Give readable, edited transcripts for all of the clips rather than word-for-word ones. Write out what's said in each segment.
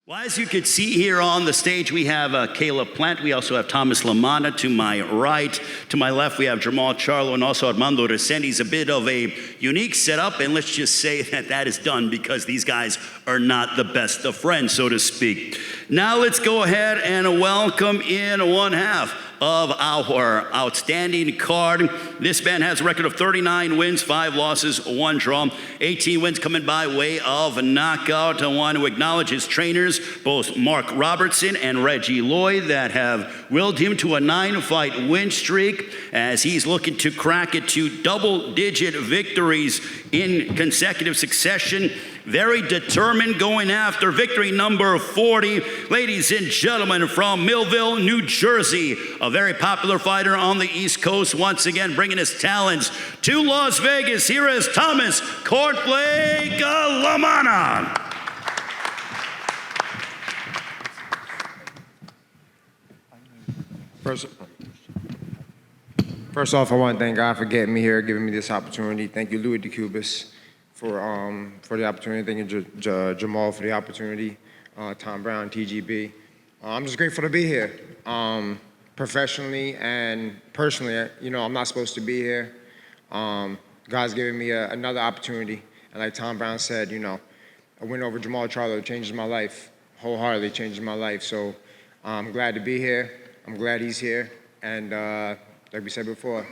Well, as you can see here on the stage, we have Caleb Plant. We also have Thomas LaManna to my right. To my left, we have Jamal Charlo and also Armando Resendiz. A bit of a unique setup, and let's just say that is done because these guys are not the best of friends, so to speak. Now let's go ahead and welcome in one half of our outstanding card. This man has a record of 39 wins, 5 losses, 1 draw, 18 wins coming by way of knockout. I want to acknowledge his trainers, both Mark Robertson and Reggie Lloyd, that have willed him to a 9-fight win streak as he's looking to crack it to double-digit victories in consecutive succession. Very determined, going after victory number 40. Ladies and gentlemen, from Millville, New Jersey, a very popular fighter on the East Coast, once again bringing his talents to Las Vegas. Here is Thomas "Cornflake" LaManna. First off, I want to thank God for getting me here, giving me this opportunity. Thank you, Louis DeCubas, for the opportunity. Thank you, Jamal, for the opportunity. Tom Brown, TGB. I'm just grateful to be here. Professionally and personally, you know, I'm not supposed to be here. God's given me another opportunity. And like Tom Brown said, you know, a win over Jamal Charlo changes my life, wholeheartedly changes my life. So I'm glad to be here. I'm glad he's here. And like we said before,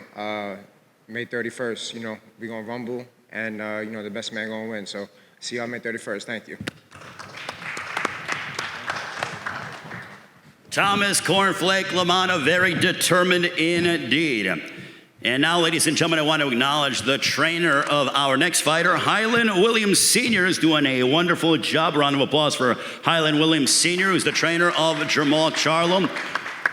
May 31st, you know, we're going to rumble. And, you know, the best man going to win. So see y'all May 31st. Thank you. Thomas "Cornflake" LaManna, very determined indeed. And now, ladies and gentlemen, I want to acknowledge the trainer of our next fighter, Highland Williams Sr. is doing a wonderful job. A round of applause for Highland Williams Sr., who's the trainer of Jamal Charlo.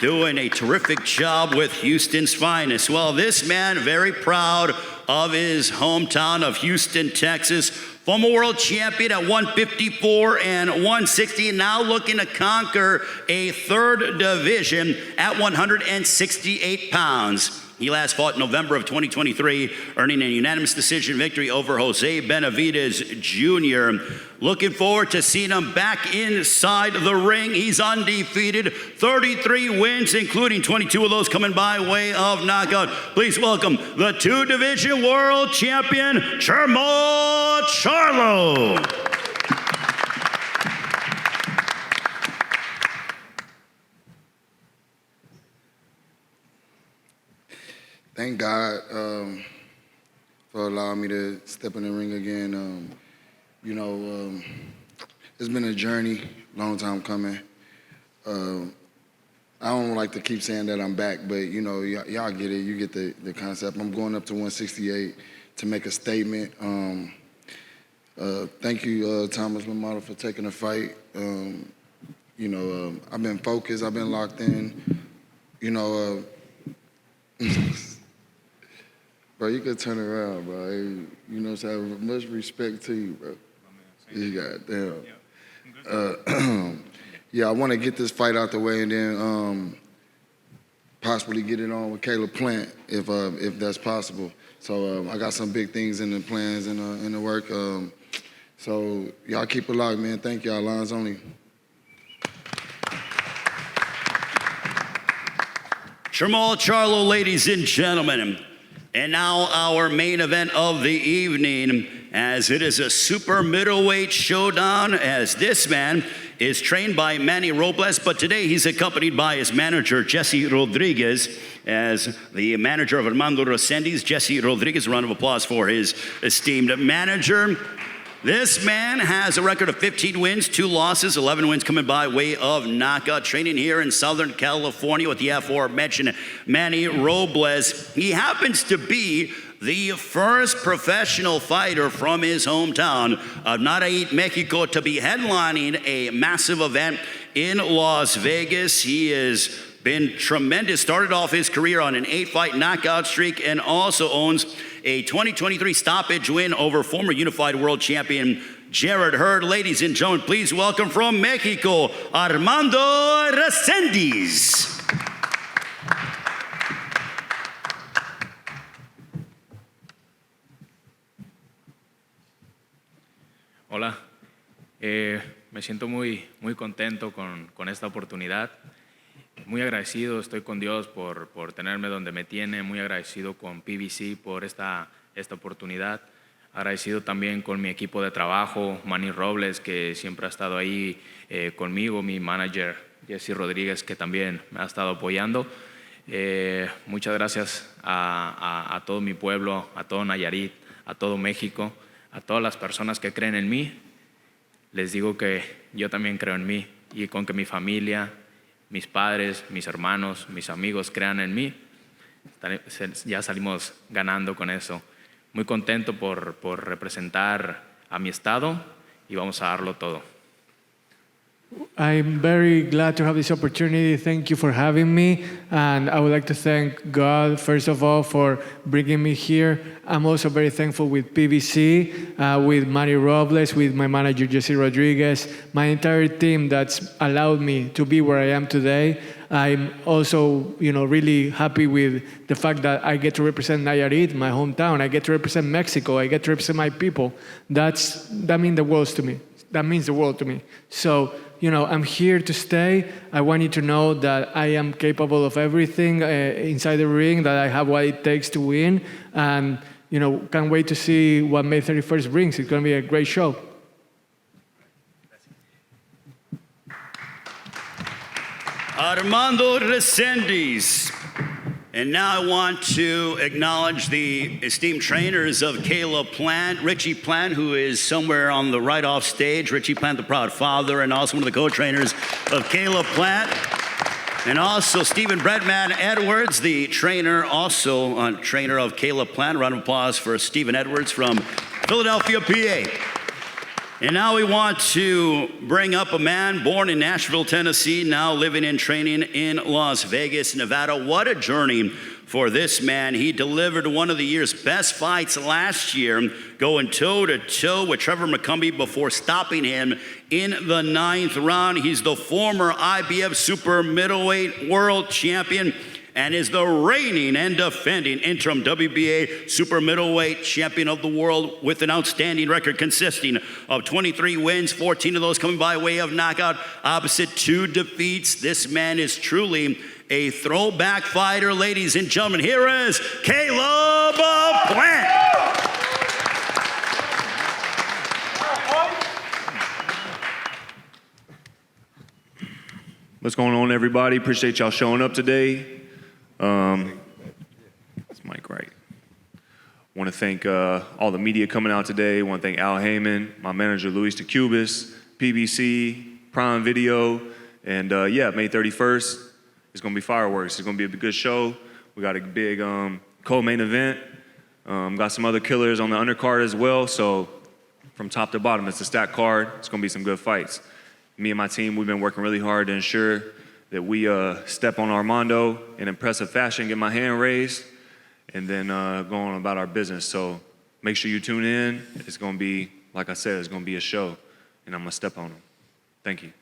Doing a terrific job with Houston's finest. Well, this man, very proud of his hometown of Houston, Texas. Former world champion at 154 and 160, now looking to conquer a third division at 168 pounds. He last fought in November of 2023, earning a unanimous decision victory over Jose Benavidez Jr. Looking forward to seeing him back inside the ring. He's undefeated, 33 wins, including 22 of those coming by way of knockout. Please welcome the 2-division world champion, Jamal Charlo. Thank God for allowing me to step in the ring again. You know, it's been a journey, long time coming. I don't like to keep saying that I'm back, but you know, y'all get it. You get the concept. I'm going up to 168 to make a statement. Thank you, Thomas LaManna, for taking the fight. You know, I've been focused. I've been locked in. You know. Bro, you could turn around, bro. You know what I'm saying? Much respect to you, bro. You goddamn. Yeah, I want to get this fight out the way and then possibly get it on with Caleb Plant if that's possible. So I got some big things in the plans and in the work. So y'all keep it locked, man. Thank y'all. Lines only. Jamal Charlo, ladies and gentlemen. And now our main event of the evening, as it is a super middleweight showdown, as this man is trained by Manny Robles, but today he's accompanied by his manager, Jesse Rodriguez, as the manager of Armando Resendiz. Jesse Rodriguez, a round of applause for his esteemed manager. This man has a record of 15 wins, 2 losses, 11 wins coming by way of knockout. Training here in Southern California with the aforementioned Manny Robles. He happens to be the first professional fighter from his hometown of Nayarit, Mexico, to be headlining a massive event in Las Vegas. He has been tremendous. Started off his career on an 8-fight knockout streak and also owns a 2023 stoppage win over former unified world champion Jared Hurd. Ladies and gentlemen, please welcome from Mexico, Armando Resendiz. Hola, me siento muy contento con esta oportunidad. Muy agradecido estoy con Dios por tenerme donde me tiene, muy agradecido con PBC por esta oportunidad, agradecido también con mi equipo de trabajo, Manny Robles, que siempre ha estado ahí conmigo, mi manager Jesse Rodríguez, que también me ha estado apoyando. Muchas gracias a todo mi pueblo, a todo Nayarit, a todo México, a todas las personas que creen en mí. Les digo que yo también creo en mí, y con que mi familia, mis padres, mis hermanos, mis amigos crean en mí, ya salimos ganando con eso. Muy contento por representar a mi estado y vamos a darlo todo. I'm very glad to have this opportunity. Thank you for having me. And I would like to thank God, first of all, for bringing me here. I'm also very thankful with PBC, with Manny Robles, with my manager, Jesse Rodriguez, my entire team that's allowed me to be where I am today. I'm also, really happy with the fact that I get to represent Nayarit, my hometown. I get to represent Mexico. I get to represent my people. That means the world to me. That means the world to me. So, I'm here to stay. I want you to know that I am capable of everything inside the ring, that I have what it takes to win. And, can't wait to see what May 31st brings. It's going to be a great show. Armando Resendiz. And now I want to acknowledge the esteemed trainers of Caleb Plant, Richie Plant, who is somewhere on the right off stage, Richie Plant, the proud father, and also one of the co-trainers of Caleb Plant. And also Stephen Breadman Edwards, the trainer, also trainer of Caleb Plant. Round of applause for Stephen Edwards from Philadelphia, PA. And now we want to bring up a man born in Nashville, Tennessee, now living and training in Las Vegas, Nevada. What a journey for this man. He delivered one of the year's best fights last year, going toe-to-toe with Trevor McCumbee before stopping him in the 9th round. He's the former IBF Super Middleweight World Champion and is the reigning and defending interim WBA Super Middleweight Champion of the world with an outstanding record consisting of 23 wins, 14 of those coming by way of knockout, opposite 2 defeats. This man is truly a throwback fighter. Ladies and gentlemen, here is Caleb Plant. What's going on, everybody? Appreciate y'all showing up today. That's Mike, right? Want to thank all the media coming out today. Want to thank Al Heyman, my manager Luis DeCubis, PBC, Prime Video, and May 31st. It's going to be fireworks. It's going to be a good show. We got a big co-main event. Got some other killers on the undercard as well. So from top to bottom, it's a stacked card. It's going to be some good fights. Me and my team, we've been working really hard to ensure that we step on Armando in impressive fashion, get my hand raised, and then go on about our business. So make sure you tune in. It's going to be, like I said, it's going to be a show, and I'm going to step on them. Thank you.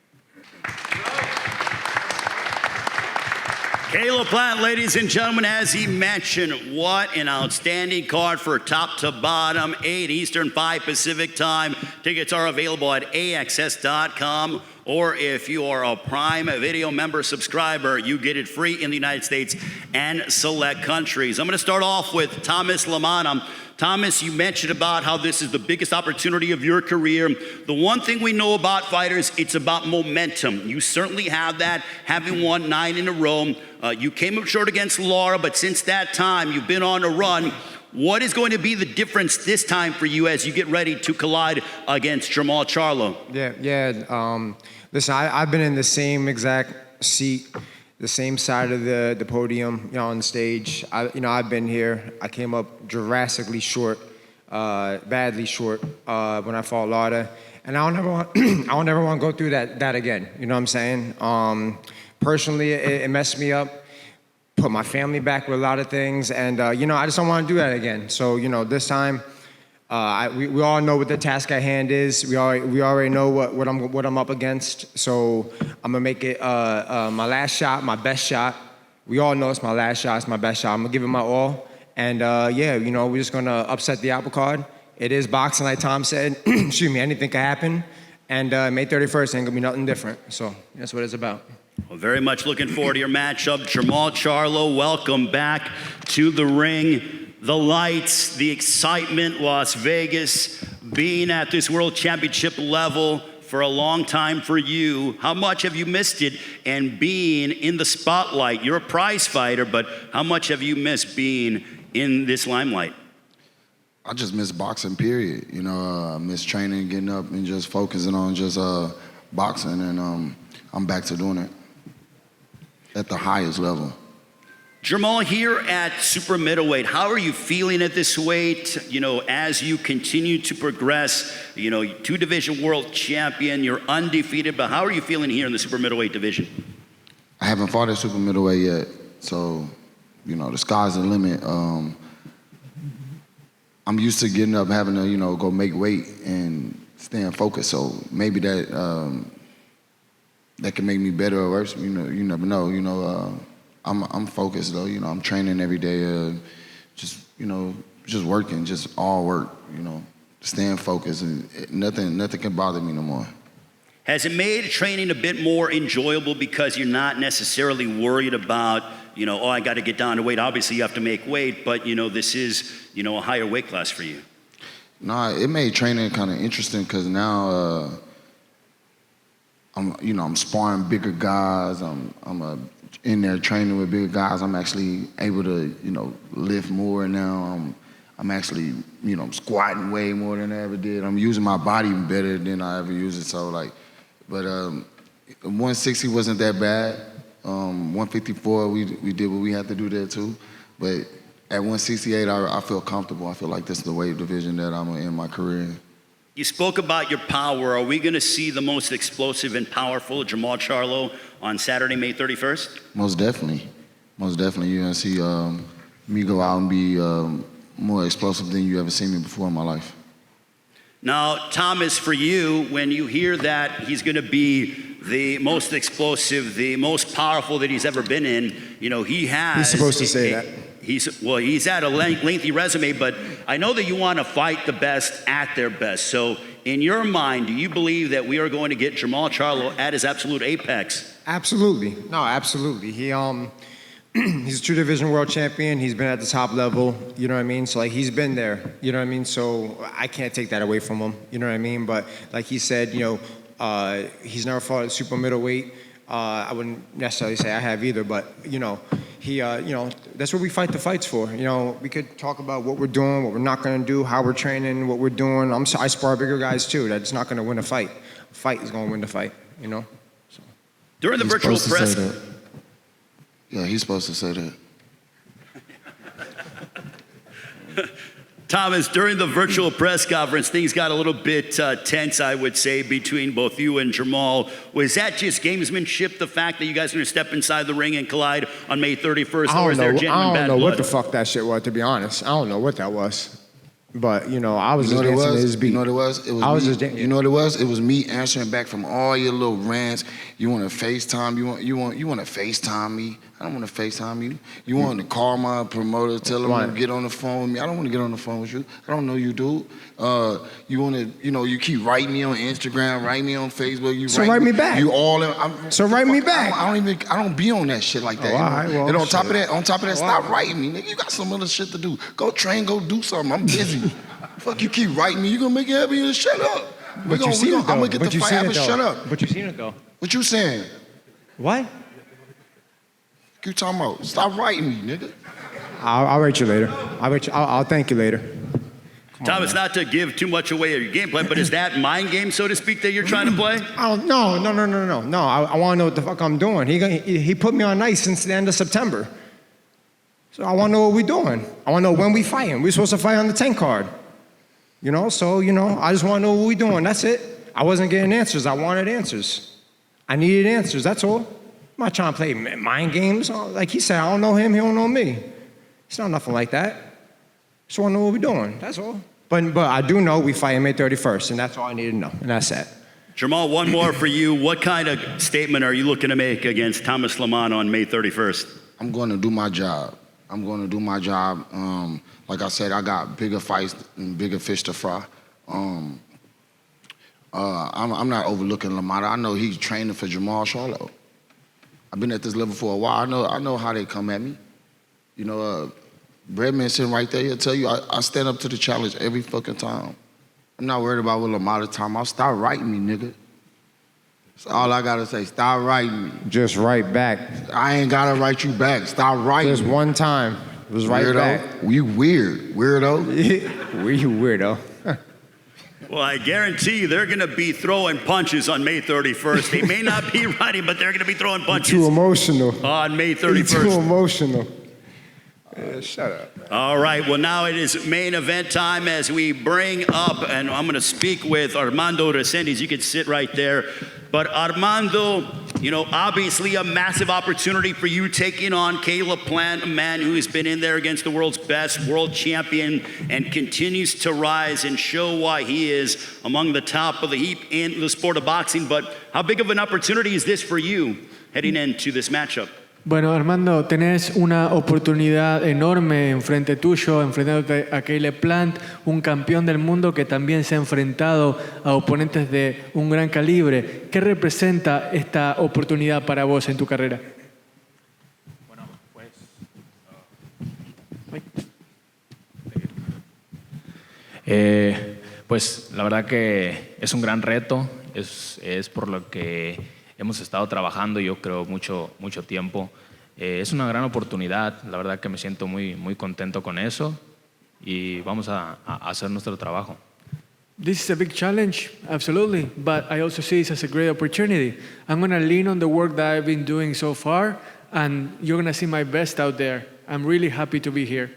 Caleb Plant, ladies and gentlemen, as he mentioned, what an outstanding card for top to bottom, 8 Eastern, 5 Pacific time. Tickets are available at AXS.com, or if you are a Prime Video member subscriber, you get it free in the United States and select countries. I'm going to start off with Thomas LaManna. Thomas, you mentioned about how this is the biggest opportunity of your career. The one thing we know about fighters, it's about momentum. You certainly have that, having won 9 in a row. You came up short against Lara, but since that time, you've been on a run. What is going to be the difference this time for you as you get ready to collide against Jamal Charlo? Listen, I've been in the same exact seat, the same side of the podium, on the stage. I've been here. I came up drastically short, badly short when I fought Lara, and I don't ever want to go through that again. You know what I'm saying? Personally, it messed me up, put my family back with a lot of things, and I just don't want to do that again. So this time, we all know what the task at hand is. We already know what I'm up against. So I'm gonna make it my last shot, my best shot. We all know it's my last shot, it's my best shot. I'm gonna give it my all, and we're just gonna upset the apple cart. It is boxing, like Tom said. Excuse me, anything can happen. And May 31st ain't gonna be nothing different. So that's what it's about. Well, very much looking forward to your matchup. Jamal Charlo, welcome back to the ring. The lights, the excitement, Las Vegas, being at this world championship level for a long time for you. How much have you missed it and being in the spotlight? You're a prize fighter, but how much have you missed being in this limelight? I just miss boxing, period. You know, I miss training, getting up, and just focusing on just boxing, and I'm back to doing it at the highest level. Jamal, here at super middleweight, how are you feeling at this weight? You know, as you continue to progress, you know, 2-division world champion, you're undefeated, but how are you feeling here in the super middleweight division? I haven't fought at super middleweight yet, so, you know, the sky's the limit. I'm used to getting up, having to, you know, go make weight and staying focused. So maybe that that can make me better or worse. You know, you never know. You know, I'm focused though. You know, I'm training every day. Just working, just all work. You know, staying focused, and nothing can bother me no more. Has it made training a bit more enjoyable because you're not necessarily worried about, you know, oh, I got to get down to weight. Obviously, you have to make weight, but, you know, this is, you know, a higher weight class for you. Nah, it made training kind of interesting because now I'm sparring bigger guys. I'm in there training with bigger guys. I'm actually able to, you know, lift more now. I'm actually, you know, squatting way more than I ever did. I'm using my body better than I ever used it. So like, but 160 wasn't that bad. 154, we did what we had to do there too. But at 168, I feel comfortable. I feel like this is the weight division that I'm in my career. You spoke about your power. Are we going to see the most explosive and powerful Jamal Charlo on Saturday, May 31st? Most definitely. Most definitely. You're going to see me go out and be more explosive than you ever seen me before in my life. Now, Thomas, for you, when you hear that he's going to be the most explosive, the most powerful that he's ever been in, you know, he has... He's supposed to say that. He's had a lengthy resume, but I know that you want to fight the best at their best. So in your mind, do you believe that we are going to get Jamal Charlo at his absolute apex? Absolutely. No, absolutely. He's a 2-division world champion. He's been at the top level, you know what I mean? So, like, he's been there, you know what I mean? So I can't take that away from him, you know what I mean? But like he said, you know, he's never fought at super middleweight. I wouldn't necessarily say I have either, but, you know, you know, that's what we fight the fights for. You know, we could talk about what we're doing, what we're not going to do, how we're training, what we're doing. I spar bigger guys, too. That's not going to win a fight. A fight is going to win the fight, you know? So. During the virtual press... Yeah, he's supposed to say that. Thomas, during the virtual press conference, things got a little bit tense, I would say, between both you and Jamal. Was that just gamesmanship, the fact that you guys are going to step inside the ring and collide on May 31st? Or is there genuine bad blood? I don't know what the fuck that shit was, to be honest. I don't know what that was. But, you know, I was just dancing to his beat. You know what it was? You know what it was? It was me answering back from all your little rants. You want to FaceTime? You want to FaceTime me? I don't want to FaceTime you. You want to call my promoter, tell him to get on the phone with me. I don't want to get on the phone with you. I don't know you, dude. You want to, you know, you keep writing me on Instagram, write me on Facebook. So write me back. So write me back. I don't be on that shit like that. Oh, all right, well, and on top of that, stop writing me. Nigga, you got some other shit to do. Go train, go do something. I'm busy. Fuck, you keep writing me. You gonna make it happen? Shut up. I'm gonna get the fight happen. Shut up. But you seen it though. What you saying? What? You talking about? Stop writing me, nigga. I'll write you later. I'll thank you later. Thomas, not to give too much away of your game plan, but is that mind game, so to speak, that you're trying to play? Oh, no. I want to know what the fuck I'm doing. He put me on ice since the end of September. So I want to know what we're doing. I want to know when we fighting. We're supposed to fight on the 10 card. You know, so, you know, I just want to know what we're doing. That's it. I wasn't getting answers. I wanted answers. I needed answers. That's all. I'm not trying to play mind games. Like he said, I don't know him. He don't know me. It's not nothing like that. Just want to know what we're doing. That's all. But I do know we fight on May 31st, and that's all I need to know. And that's it. Jamal, one more for you. What kind of statement are you looking to make against Thomas LaManna on May 31st? I'm going to do my job. Like I said, I got bigger fights and bigger fish to fry. I'm not overlooking LaManna. I know he's training for Jamal Charlo. I've been at this level for a while. I know how they come at me. You know, Breadman sitting right there, he'll tell you I stand up to the challenge every fucking time. I'm not worried about what LaManna time. I'll stop writing me, nigga. That's all I gotta say. Stop writing me. Just write back. I ain't gotta write you back. Stop writing. Just me. one time. Just write Weirdo. back. You weird, weirdo. You weirdo. Well, I guarantee you they're going to be throwing punches on May 31st. They may not be writing, but they're going to be throwing punches Too emotional. on May Too 31st. emotional. Shut up. All right, well, now it is main event time as we bring up, and I'm going to speak with Armando Resendiz. You can sit right there. But Armando, you know, obviously a massive opportunity for you taking on Caleb Plant, a man who has been in there against the world's best, world champion, and continues to rise and show why he is among the top of the heap in the sport of boxing. But how big of an opportunity is this for you heading into this matchup? Bueno, Armando, tenés una oportunidad enorme enfrente tuyo, enfrentándote a Caleb Plant, un campeón del mundo que también se ha enfrentado a oponentes de un gran calibre. ¿Qué representa esta oportunidad para vos en tu carrera? Bueno, pues la verdad que es un gran reto, es por lo que hemos estado trabajando, yo creo, mucho tiempo. Es una gran oportunidad, la verdad que me siento muy contento con eso y vamos a hacer nuestro trabajo. This is a big challenge, absolutely, but I also see this as a great opportunity. I'm going to lean on the work that I've been doing so far, and you're going to see my best out there. I'm really happy to be here.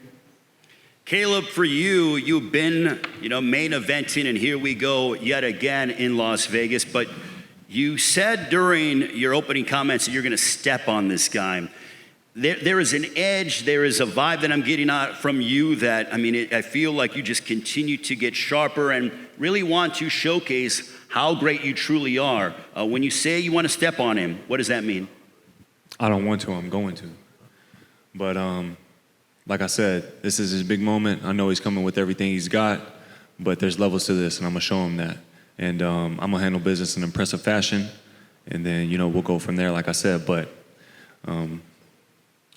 Caleb, for you, you've been, you know, main eventing, and here we go yet again in Las Vegas, but you said during your opening comments that you're going to step on this guy. There is an edge, there is a vibe that I'm getting out from you that, I mean, I feel like you just continue to get sharper and really want to showcase how great you truly are. When you say you want to step on him, what does that mean? I don't want to, I'm going to. But like I said, this is his big moment. I know he's coming with everything he's got, but there's levels to this, and I'm going to show him that. And I'm going to handle business in impressive fashion. And then, you know, we'll go from there, like I said. But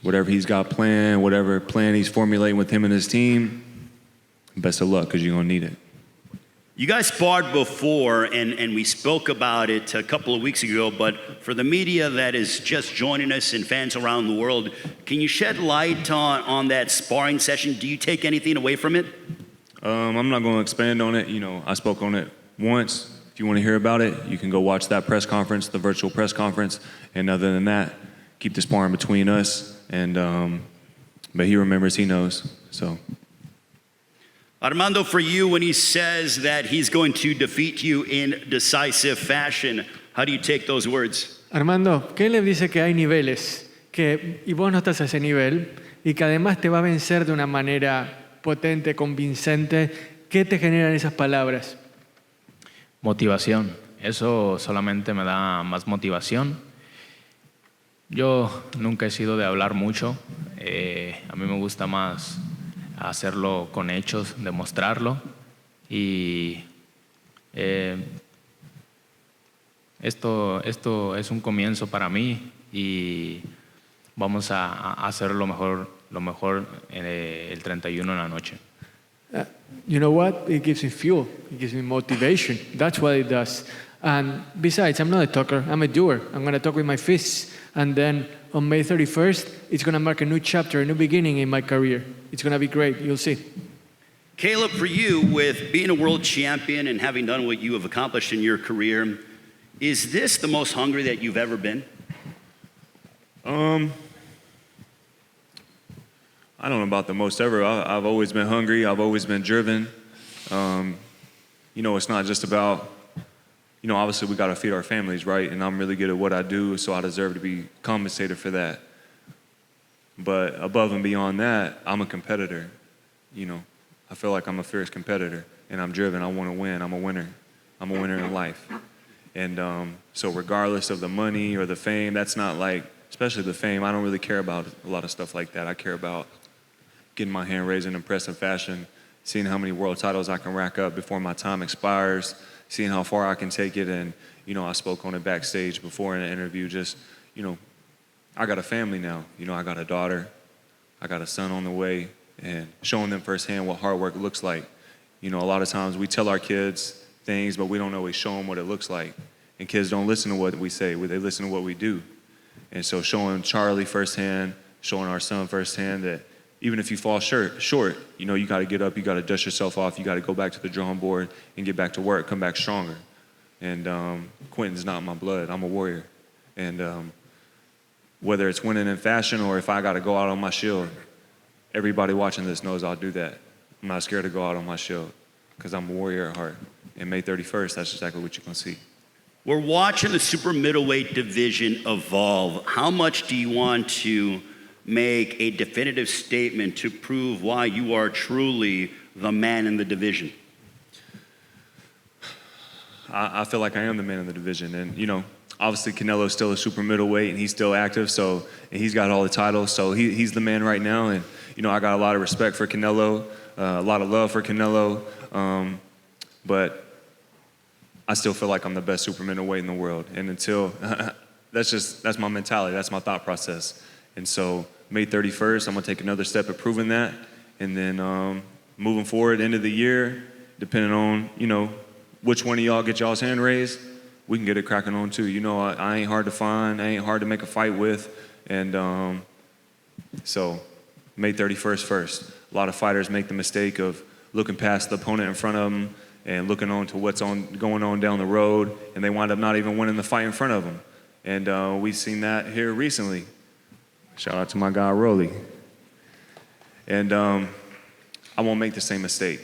whatever he's got planned, whatever plan he's formulating with him and his team, best of luck, because you're going to need it. You guys sparred before, and we spoke about it a couple of weeks ago, but for the media that is just joining us and fans around the world, can you shed light on that sparring session? Do you take anything away from it? I'm not going to expand on it. You know, I spoke on it once. If you want to hear about it, you can go watch that press conference, the virtual press conference. And other than that, keep the sparring between us. And but he remembers, he knows. So. Armando, for you, when he says that he's going to defeat you in decisive fashion, how do you take those words? Armando, Caleb dice que hay niveles, y vos no estás a ese nivel, y que además te va a vencer de una manera potente, convincente. ¿Qué te generan esas palabras? Motivación, eso solamente me da más motivación. Yo nunca he sido de hablar mucho, a mí me gusta más hacerlo con hechos, demostrarlo, y esto es un comienzo para mí y vamos a hacer lo mejor el 31 en la noche. You know what? It gives me fuel. It gives me motivation. That's what it does. And besides, I'm not a talker. I'm a doer. I'm going to talk with my fists. And then on May 31st, it's going to mark a new chapter, a new beginning in my career. It's going to be great. You'll see. Caleb, for you, with being a world champion and having done what you have accomplished in your career, is this the most hungry that you've ever been? I don't know about the most ever. I've always been hungry. I've always been driven. You know, it's not just about, you know, obviously we got to feed our families, right? And I'm really good at what I do, so I deserve to be compensated for that. But above and beyond that, I'm a competitor. You know, I feel like I'm a fierce competitor, and I'm driven. I want to win. I'm a winner. I'm a winner in life. And so regardless of the money or the fame, that's not like, especially the fame, I don't really care about a lot of stuff like that. I care about getting my hand raised in impressive fashion, seeing how many world titles I can rack up before my time expires, seeing how far I can take it. And, I spoke on it backstage before in an interview, just, I got a family now. I got a daughter, I got a son on the way, and showing them firsthand what hard work looks like. A lot of times we tell our kids things, but we don't always show them what it looks like. And kids don't listen to what we say, they listen to what we do. And so showing Charlie firsthand, showing our son firsthand that even if you fall short, you got to get up, you got to dust yourself off, you got to go back to the drawing board and get back to work, come back stronger. And Quentin's not my blood, I'm a warrior. And whether it's winning in fashion or if I got to go out on my shield, everybody watching this knows I'll do that. I'm not scared to go out on my shield because I'm a warrior at heart. And May 31st, that's exactly what you're going to see. We're watching the super middleweight division evolve. How much do you want to make a definitive statement to prove why you are truly the man in the division? I feel like I am the man in the division. And, obviously Canelo's still a super middleweight and he's still active. And he's got all the titles. So he's the man right now. And, I got a lot of respect for Canelo, a lot of love for Canelo. But I still feel like I'm the best super middleweight in the world. And until, that's my mentality. That's my thought process. And so May 31st, I'm going to take another step at proving that. And then moving forward, end of the year, depending on, which one of y'all get y'all's hand raised, we can get it cracking on too. I ain't hard to find. I ain't hard to make a fight with. And so May 31st first. A lot of fighters make the mistake of looking past the opponent in front of them and looking on to what's going on down the road, and they wind up not even winning the fight in front of them. And we've seen that here recently. Shout out to my guy, Rolly. And I won't make the same mistake.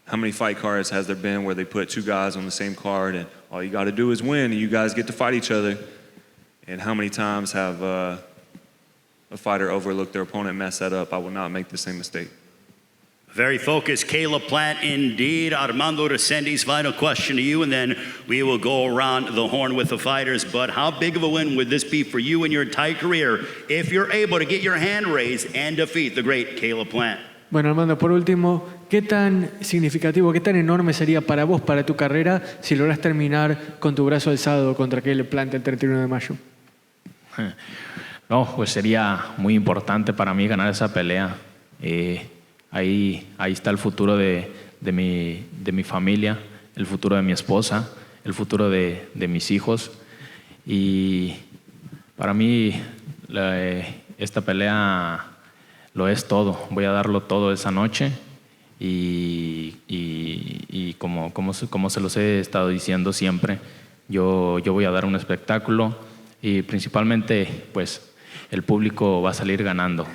How many fight cards has there been where they put two guys on the same card and all you got to do is win and you guys get to fight each other? And how many times have a fighter overlooked their opponent, mess that up? I will not make the same mistake. Very focused, Caleb Plant indeed. Armando Resendiz, final question to you, and then we will go around the horn with the fighters. But how big of a win would this be for you in your entire career if you're able to get your hand raised and defeat the great Caleb Plant? Bueno, Armando, por último, ¿qué tan significativo, qué tan enorme sería para vos, para tu carrera, si lográs terminar con tu brazo alzado contra Caleb Plant el 31 de mayo? No, pues sería muy importante para mí ganar esa pelea. Ahí está el futuro de mi familia, el futuro de mi esposa, el futuro de mis hijos. Y para mí esta pelea lo es todo. Voy a darlo todo esa noche y como se los he estado diciendo siempre, yo voy a dar un espectáculo y principalmente pues el público va a salir ganando.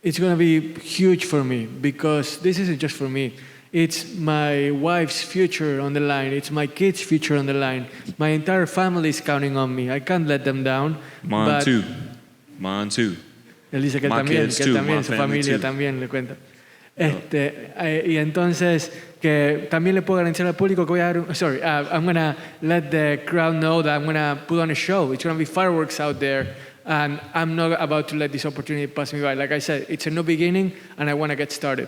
It's going to be huge for me because this isn't just for me. It's my wife's future on the line. It's my kids' future on the line. My entire family is counting on me. I can't let them down. Mine too. Mine too. Él dice que él My también, kids too, my su family familia too. también le cuenta. Y entonces que también le puedo garantizar al público que voy a dar I'm going to let the crowd know that I'm going to put on a show. It's going to be fireworks out there. And I'm not about to let this opportunity pass me by. Like I said, it's a new beginning, and I want to get started.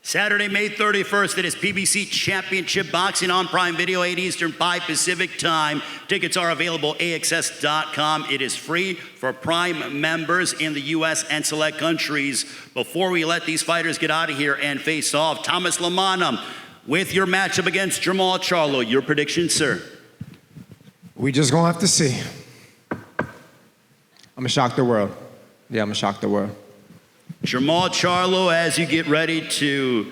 Saturday, May 31st, it is PBC Championship Boxing on Prime Video, 8 Eastern, 5 Pacific time. Tickets are available at AXS.com. It is free for Prime members in the U.S. and select countries. Before we let these fighters get out of here and face off, Thomas LaManna, with your matchup against Jamal Charlo, your prediction, sir? We just gonna have to see. I'm gonna shock the world. Yeah, I'm gonna shock the world. Jamal Charlo, as you get ready to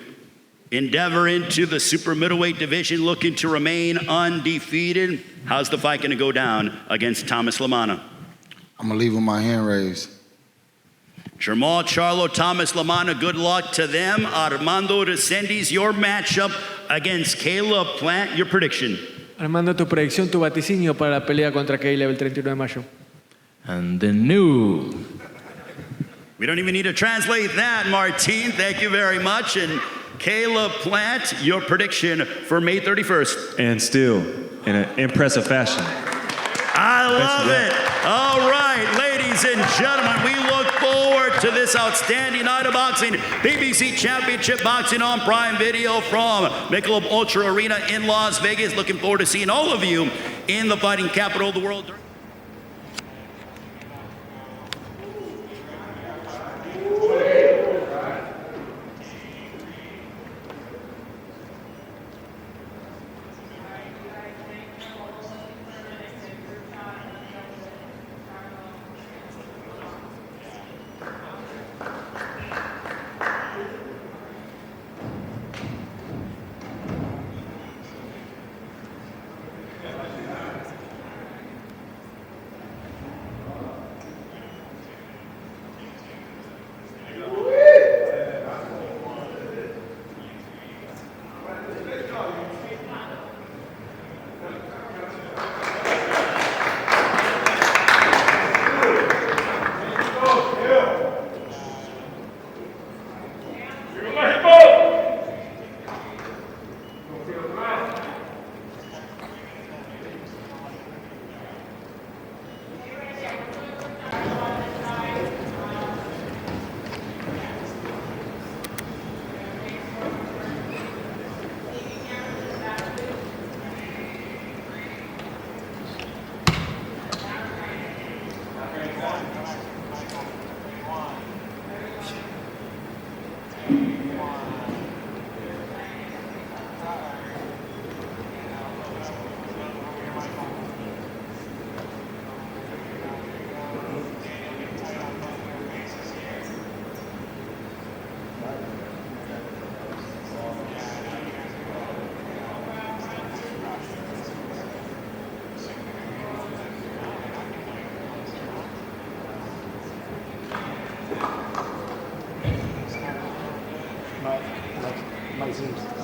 endeavor into the super middleweight division, looking to remain undefeated. How's the fight gonna go down against Thomas LaManna? I'm gonna leave with my hand raised. Jamal Charlo, Thomas LaManna, good luck to them. Armando Resendiz, your matchup against Caleb Plant, your prediction? Armando, tu predicción, tu vaticinio para la pelea contra Caleb el 31 de mayo. And the new. We don't even need to translate that, Martin. Thank you very much. And Caleb Plant, your prediction for May 31st. And still in an impressive fashion. I love it. All right, ladies and gentlemen, we look forward to to this outstanding night of boxing. PBC Championship Boxing on Prime Video from Michelob Ultra Arena in Las Vegas. Looking forward to seeing all of you in the fighting capital of the world. My Zeus.